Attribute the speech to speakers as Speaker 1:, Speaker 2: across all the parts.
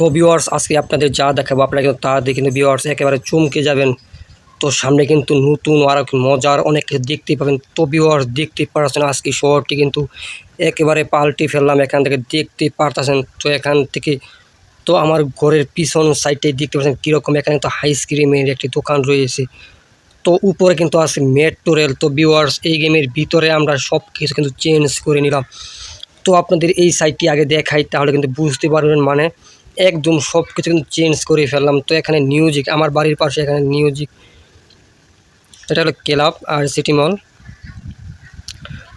Speaker 1: তো ভিউয়ার্স আজকে আপনাদের যা দেখাবো আপনারা কিন্তু তা দেখে কিন্তু ভিউয়ার্স একেবারে চমকে যাবেন। তো সামনে কিন্তু নতুন আর মজার অনেক কিছু দেখতেই পাবেন। তো ভিউয়ার্স দেখতে পাচ্ছেন আজকে শহরটি কিন্তু একেবারে পাল্টে ফেললাম, এখান থেকে দেখতে পারতেছেন। তো এখান থেকে তো আমার ঘরের পিছন সাইডে দেখতে পাচ্ছেন কীরকম, এখানে তো আইসক্রিমের একটি দোকান রয়েছে। তো উপরে কিন্তু আছে মেট্রো রেল। তো ভিউয়ার্স এই গেমের ভিতরে আমরা সব কিছু কিন্তু চেঞ্জ করে নিলাম। তো আপনাদের এই সাইটটি আগে দেখাই, তাহলে কিন্তু বুঝতে পারবেন, মানে একদম সব কিছু কিন্তু চেঞ্জ করে ফেললাম। তো এখানে মিউজিক, আমার বাড়ির পাশে এখানে মিউজিক, এটা হলো ক্লাব আর সিটি মল।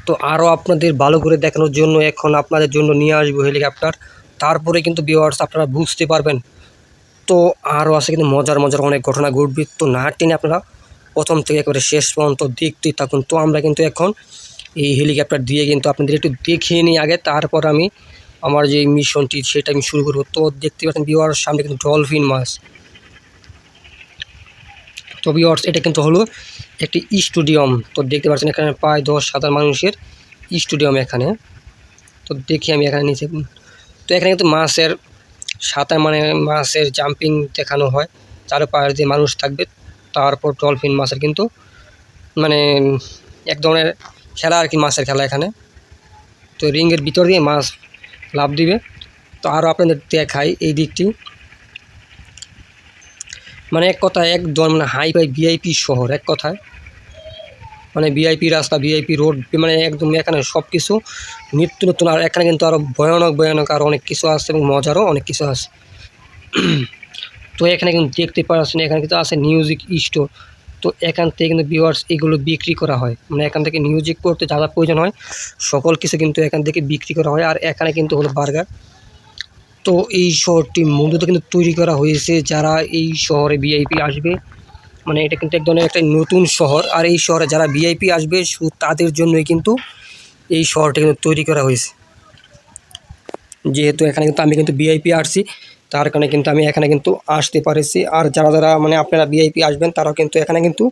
Speaker 1: তো আরও আপনাদের ভালো করে দেখানোর জন্য এখন আপনাদের জন্য নিয়ে আসবো হেলিকপ্টার, তারপরে কিন্তু ভিউয়ার্স আপনারা বুঝতে পারবেন। তো আরও আছে কিন্তু মজার মজার অনেক ঘটনা ঘটবে। তো না টেনে আপনারা প্রথম থেকে একেবারে শেষ পর্যন্ত দেখতেই থাকুন। তো আমরা কিন্তু এখন এই হেলিকপ্টার দিয়ে কিন্তু আপনাদের একটু দেখিয়ে নিই আগে, তারপর আমি আমার যে মিশনটি সেটা আমি শুরু করব। তো দেখতে পাচ্ছেন ভিউয়ার্স সামনে কিন্তু ডলফিন মাছ। তো ভিউয়ার্স এটা কিন্তু হলো একটি স্টেডিয়াম। তো দেখতে পাচ্ছেন এখানে প্রায় 10,000 মানুষের স্টেডিয়াম এখানে। তো দেখি আমি এখানে নিচে, তো এখানে কিন্তু মাছের সাঁতার, মানে মাছের জাম্পিং দেখানো হয়, চারপাশ দিয়ে মানুষ থাকবে। তারপর ডলফিন মাছের কিন্তু মানে এক ধরনের খেলা আর কি, মাছের খেলা এখানে। তো রিংয়ের ভিতর দিয়ে মাছ লাফ দিবে। তো আরও আপনাদের দেখাই এই দিকটি, মানে এক কথায় একদম মানে হাই ফাই ভিআইপি শহর, এক কথায় মানে ভিআইপি রাস্তা, ভিআইপি রোড, মানে একদম এখানে সব কিছু নিত্য নতুন। আর এখানে কিন্তু আরও ভয়ানক ভয়ানক আরও অনেক কিছু আছে এবং মজারও অনেক কিছু আছে। তো এখানে কিন্তু দেখতে পাচ্ছেন এখানে কিন্তু আছে মিউজিক স্টোর। তো এখান থেকে কিন্তু ভিউয়ার্স এগুলো বিক্রি করা হয়, মানে এখান থেকে মিউজিক করতে যা যা প্রয়োজন হয় সকল কিছু কিন্তু এখান থেকে বিক্রি করা হয়। আর এখানে কিন্তু হলো বার্গার। তো এই শহরটি মূলত কিন্তু তৈরি করা হয়েছে যারা এই শহরে ভিআইপি আসবে, মানে এটা কিন্তু এক ধরনের একটা নতুন শহর। আর এই শহরে যারা ভিআইপি আসবে শুধু তাদের জন্যই কিন্তু এই শহরটা কিন্তু তৈরি করা হয়েছে। যেহেতু এখানে কিন্তু আমি কিন্তু ভিআইপি আসছি, তার কারণে কিন্তু আমি এখানে কিন্তু আসতে পারছি। আর যারা যারা মানে আপনারা ভিআইপি আসবেন তারাও কিন্তু এখানে কিন্তু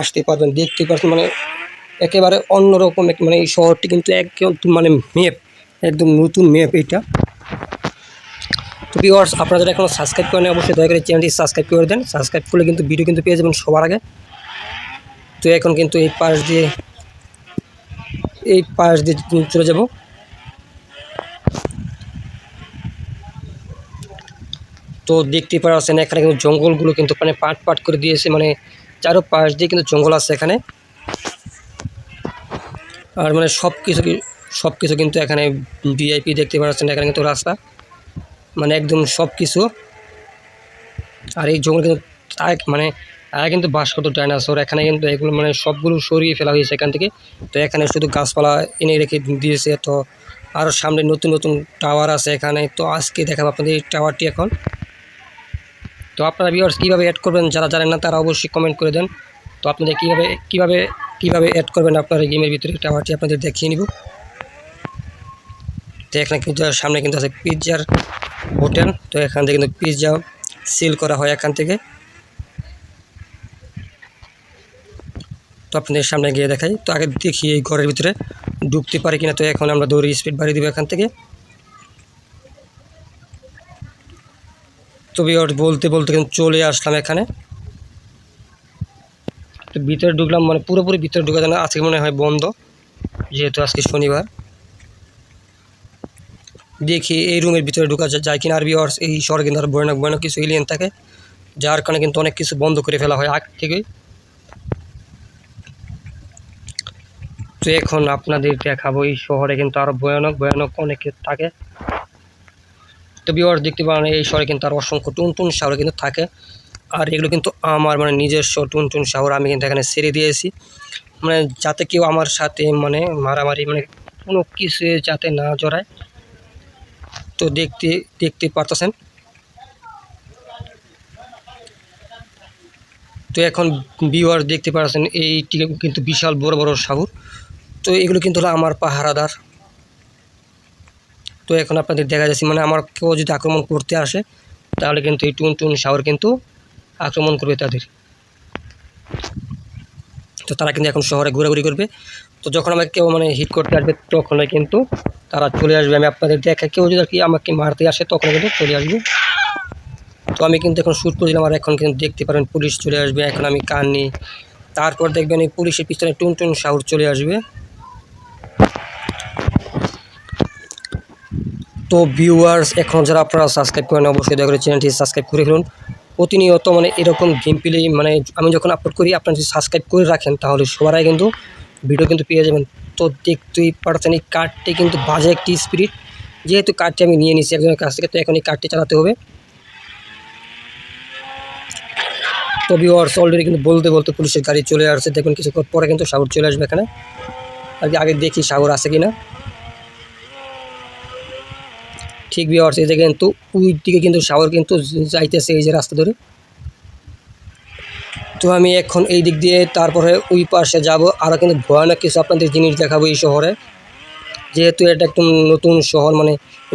Speaker 1: আসতে পারবেন। দেখতে পাচ্ছেন মানে একেবারে অন্যরকম, মানে এই শহরটি কিন্তু একদম মানে ম্যাপ, একদম নতুন ম্যাপ এইটা। তো ভিউয়ার্স আপনারা যারা এখনও সাবস্ক্রাইব করেন অবশ্যই দয়া করে চ্যানেলটি সাবস্ক্রাইব করে দেন। সাবস্ক্রাইব করলে কিন্তু ভিডিও কিন্তু পেয়ে যাবেন সবার আগে। তো এখন কিন্তু এই পাশ দিয়ে চলে যাব। তো দেখতে পাচ্ছেন এখানে কিন্তু জঙ্গলগুলো কিন্তু মানে পাট পাট করে দিয়েছে, মানে চারোপাশ দিয়ে কিন্তু জঙ্গল আছে এখানে। আর মানে সব কিছু কিন্তু এখানে ভিআইপি দেখতে পাচ্ছেন এখানে কিন্তু রাস্তা, মানে একদম সব কিছু। আর এই জঙ্গল কিন্তু মানে আগে কিন্তু বাস করতো ডাইনোসর, এখানে কিন্তু এগুলো মানে সবগুলো সরিয়ে ফেলা হয়েছে এখান থেকে। তো এখানে শুধু গাছপালা এনে রেখে দিয়েছে। তো আরও সামনে নতুন নতুন টাওয়ার আছে এখানে। তো আজকে দেখাবো আপনাদের এই টাওয়ারটি এখন। তো আপনারা ভিউয়ার্স কীভাবে অ্যাড করবেন যারা জানেন না তারা অবশ্যই কমেন্ট করে দেন। তো আপনাদের কীভাবে অ্যাড করবেন আপনার এই গেমের ভিতরে টাওয়ারটি আপনাদের দেখিয়ে নিব। তো এখানে কিন্তু সামনে কিন্তু আছে পিৎজার হোটেল। তো এখান থেকে কিন্তু পিৎজা সেল করা হয় এখান থেকে। তো আপনাদের সামনে গিয়ে দেখাই। তো আগে দেখি এই ঘরের ভিতরে ঢুকতে পারি কিনা। তো এখন আমরা দৌড়ি স্পিড বাড়িয়ে দেবো এখান থেকে। তো ভিউয়ার্স বলতে বলতে কিন্তু চলে আসলাম এখানে। তো ভিতরে ঢুকলাম, মানে পুরোপুরি ভিতরে ঢুকা যায় না, আজকে মনে হয় বন্ধ যেহেতু আজকে শনিবার। দেখি এই রুমের ভিতরে ঢুকা যায় কিনা। আর ভিউয়ার্স এই শহরে কিন্তু আর ভয়ানক ভয়ানক কিছু এলিয়েন থাকে, যার কারণে কিন্তু অনেক কিছু বন্ধ করে ফেলা হয় আগ থেকেই। তো এখন আপনাদের দেখাবো এই শহরে কিন্তু আরও ভয়ানক ভয়ানক অনেক কিছু থাকে। তো ভিউয়ার্স দেখতে পারেন এই শহরে কিন্তু আর অসংখ্য টুনটুন শহর কিন্তু থাকে। আর এগুলো কিন্তু আমার মানে নিজস্ব টুনটুন শহর, আমি কিন্তু এখানে ছেড়ে দিয়েছি, মানে যাতে কেউ আমার সাথে মানে মারামারি মানে কোনো কিছু যাতে না জড়ায়। তো দেখতে পারতেছেন। তো এখন ভিউয়ার্স দেখতে পাচ্ছেন এইটি কিন্তু বিশাল বড় বড় সাগর। তো এগুলো কিন্তু হলো আমার পাহারাদার। তো এখন আপনাদের দেখা যাচ্ছে মানে আমার কেউ যদি আক্রমণ করতে আসে তাহলে কিন্তু এই টুনটুন সাগর কিন্তু আক্রমণ করবে তাদের। তো তারা কিন্তু এখন শহরে ঘোরাঘুরি করবে। তো যখন আমাকে কেউ মানে হিট করতে আসবে তখনই কিন্তু তারা চলে আসবে। আমি আপনাদের দেখা, কেউ যদি আর কি আমাকে মারতে আসে তখন কিন্তু চলে আসবে। তো আমি কিন্তু এখন শ্যুট করে দিলাম, আর এখন কিন্তু দেখতে পারেন পুলিশ চলে আসবে। এখন আমি কান নিই, তারপর দেখবেন এই পুলিশের পিছনে টুনটুন সাউর চলে আসবে। তো ভিউয়ার্স, এখন যারা আপনারা সাবস্ক্রাইব করেন অবশ্যই দয়া করে চ্যানেলটি সাবস্ক্রাইব করে ফেলুন। প্রতিনিয়ত মানে এরকম গেম প্লে মানে আমি যখন আপলোড করি আপনারা যদি সাবস্ক্রাইব করে রাখেন তাহলে সবার আগে কিন্তু ভিডিও কিন্তু পেয়ে যাবেন। তো দেখতেই পারছেন এই কার্ডটি কিন্তু বাজে একটি স্পিরিট, যেহেতু কার্ডটি আমি নিয়ে নিয়েছি একজনের কাছ থেকে, তো এখন এই কার্ডটি চালাতে হবে। তো ভিউয়ার্স, অলরেডি কিন্তু বলতে বলতে পুলিশের গাড়ি চলে আসছে। দেখুন কিছুক্ষণ পরে কিন্তু সাগর চলে আসবে এখানে। আর আগে দেখি সাগর আছে কিনা। ঠিক ভিউয়ার্স, এই যে কিন্তু ওই দিকে কিন্তু সাগর কিন্তু যাইতেছে এই যে রাস্তা ধরে। তো আমি এখন এই দিক দিয়ে তারপরে ওই পাশে যাব, আরও কিন্তু ভয়ানক কিছু আপনাদের জিনিস দেখাবো এই শহরে। যেহেতু এটা একটু নতুন শহর, মানে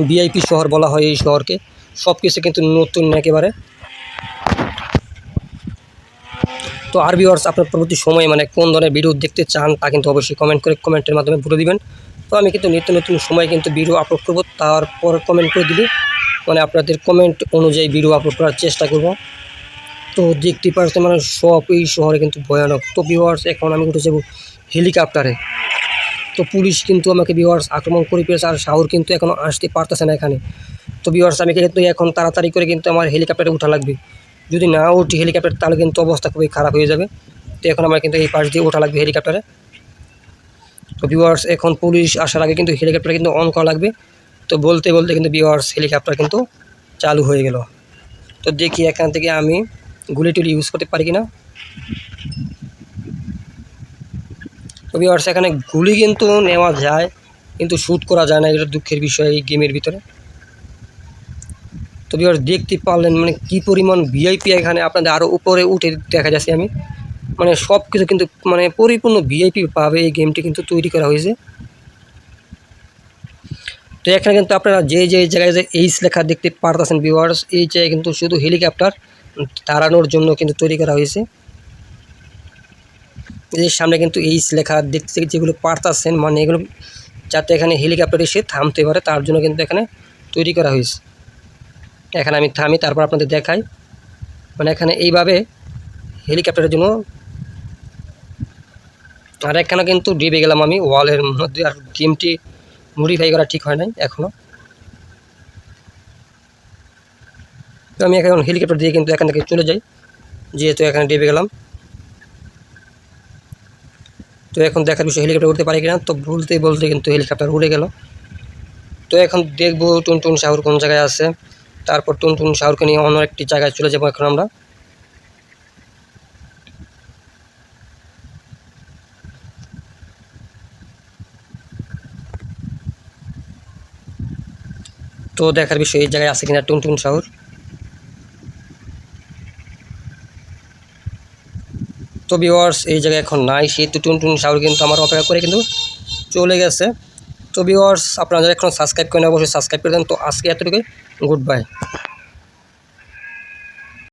Speaker 1: ভিআইপি শহর বলা হয় এই শহরকে, সব কিছু কিন্তু নতুন একেবারে। তো আর ভিউয়ার্স, আপনার পরবর্তী সময়ে মানে কোন ধরনের ভিডিও দেখতে চান তা কিন্তু অবশ্যই কমেন্টের মাধ্যমে বলে দিবেন। তো আমি কিন্তু নিত্য নতুন সময় কিন্তু ভিডিও আপলোড করব, তারপর কমেন্ট করে দিলে মানে আপনাদের কমেন্ট অনুযায়ী ভিডিও আপলোড করার চেষ্টা করব। তো দেখতে পাচ্ছেন মানে সব এই শহরে কিন্তু ভয়ানক। তো ভিউয়ার্স, এখন আমি উঠে যাব হেলিকপ্টারে। তো পুলিশ কিন্তু আমাকে ভিউয়ার্স আক্রমণ করে পেয়েছে, আর শাহর কিন্তু এখনও আসতে পারতেছে না এখানে। তো ভিউয়ার্স, আমি কিন্তু এখন তাড়াতাড়ি করে কিন্তু আমার হেলিকপ্টারে ওঠা লাগবে। যদি না উঠি হেলিকপ্টার তাহলে কিন্তু অবস্থা খুবই খারাপ হয়ে যাবে। তো এখন আমার কিন্তু এই পাশ দিয়ে ওঠা লাগবে হেলিকপ্টারে। তো ভিউয়ার্স, এখন পুলিশ আসার আগে কিন্তু হেলিকপ্টার কিন্তু অন করা লাগবে। তো বলতে বলতে কিন্তু ভিউয়ার্স হেলিকপ্টার কিন্তু চালু হয়ে গেল। তো দেখি এখান থেকে আমি গুলি টুলি ইউজ করতে পারি কিনা। তো ভিউয়ার্স, এখানে গুলি কিন্তু নেওয়া যায় কিন্তু শ্যুট করা যায় না, এটা দুঃখের বিষয় এই গেমের ভিতরে। তো ভিউয়ার্স, দেখতে পারলেন মানে কী পরিমাণ ভিআইপি এখানে আপনাদের আরও উপরে উঠে দেখা যাচ্ছে আমি, মানে সব কিছু কিন্তু মানে পরিপূর্ণ ভিআইপি পাবে এই গেমটি কিন্তু তৈরি করা হয়েছে। তো এখানে কিন্তু আপনারা যে জায়গায় যে এইচ লেখা দেখতে পারতেছেন ভিউয়ার্স, এই জায়গায় কিন্তু শুধু হেলিকপ্টার তাড়ানোর জন্য কিন্তু তৈরি করা হয়েছে। এর সামনে কিন্তু এইচ লেখা দেখতে যেগুলো পারতেছেন মানে এগুলো যাতে এখানে হেলিকপ্টার এসে থামতে পারে তার জন্য কিন্তু এখানে তৈরি করা হয়েছে। এখানে আমি থামি, তারপর আপনাদের দেখাই মানে এখানে এইভাবে হেলিকপ্টারের জন্য। আর এখানে কিন্তু ডেবে গেলাম আমি ওয়ালের মধ্যে, আর গেমটি মডিফাই করা ঠিক হয় নাই এখনও। তো আমি এখন হেলিকপ্টার দিয়ে কিন্তু এখান থেকে চলে যাই, যেহেতু এখানে ডেবে গেলাম। তো এখন দেখার বিষয় হেলিকপ্টার উঠতে পারি কিনা। তো বলতে বলতে কিন্তু হেলিকপ্টার উড়ে গেল। তো এখন দেখবো টুনটুন শাহর কোন জায়গায় আছে, তারপর টুনটুন শাহরকে নিয়ে অন্য একটি জায়গায় চলে যাবো এখন আমরা। তো দেখার বিষয় এই জায়গায় আছে কিনা টুনটুন শাহর। তো ভিউয়ার্স, এই জায়গায় এখন নাই, সেহেতু টুনটুন শাহর কিন্তু আমার অপেক্ষা করে কিন্তু চলে গেছে। তো ভিউয়ার্স, আপনারা যারা এখন সাবস্ক্রাইব করেন অবশ্যই সাবস্ক্রাইব করে দেন। তো আজকে এতটুকুই, গুড বাই।